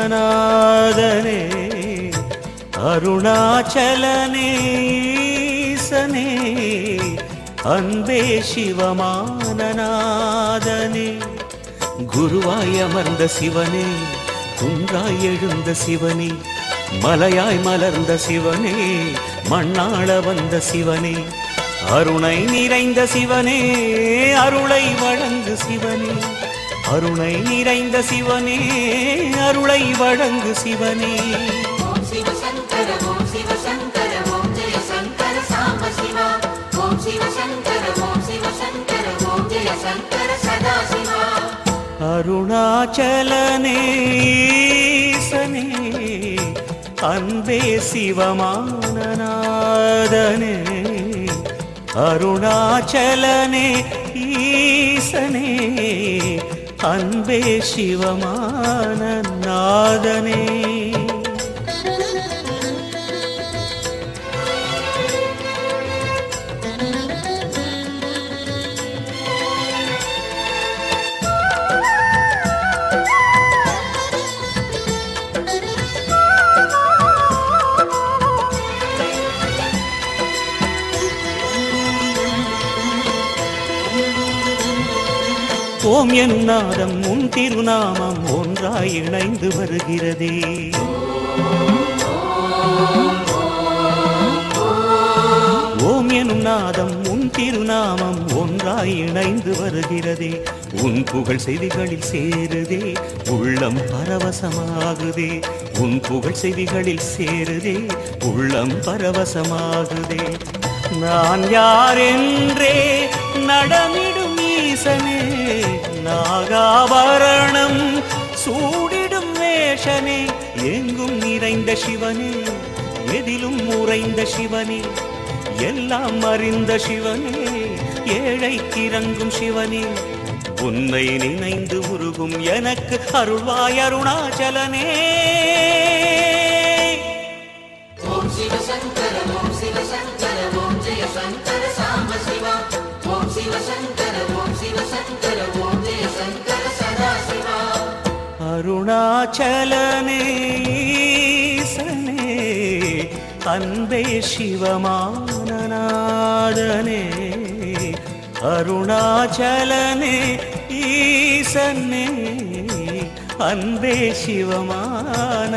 மானநாதனே அருணாச்சலனே ஈசனே அன்பே சிவமானநாதனே குருவாய் அமர்ந்த சிவனே குன்றாய் எழுந்த சிவனே மலையாய் மலர்ந்த சிவனே மண்ணாள வந்த சிவனே அருணை நிறைந்த சிவனே அருளை வழங்கு சிவனே அருணை நிறைந்த சிவனே அருளை வழங்கு சிவனே ஓம் சிவ சங்கர ஓம் சிவ சங்கர ஓம் ஜெய சங்கர சாம்ப சிவா ஓம் சிவ சங்கர ஓம் சிவ சங்கர ஓம் ஜெய சங்கர சதா சிவா அருணாச்சலனே ஈசனே அன்பே சிவமானநாதனே அருணாச்சலனே ஈசனே அன்பே சிவமானநாதனே ஓம் எனும் நாதம் உன் திருநாமம் ஒன்றாய் இணைந்து வருகிறதே ஓம் எனும் நாதம் உன் திருநாமம் ஒன்றாய் இணைந்து வருகிறதே உன் புகழ் செவிகளில் சேருதே உள்ளம் பரவசமாகுதே உன் புகழ் செவிகளில் சேருதே உள்ளம் பரவசமாகுதே நான் யாரென்றே நடமிடும் ஈசனே நாகாபரணம் சூடிடும் வேஷனே எங்கும் நிறைந்த சிவனே எதிலும் உறைந்த சிவனே எல்லாம் அறிந்த சிவனே ஏழைக்கு இறங்கும் சிவனே உன்னை நினைந்து உருகும் எனக்கு அருள்வாய் அருணாச்சலனே ஓம் சிவ சங்கர ஓம் சிவ சங்கர ஓம் ஜெய சங்கர சாம்ப சிவா ஓம் சிவ சங்கர ஓம் சிவ சங்கர ஓம் ஜெய சங்கர சதா சிவா அருணாச்சலனே ஈசனே அன்பே சிவமானநாதனே அருணாச்சலனே ஈசனே அன்பே சிவமானநாதனே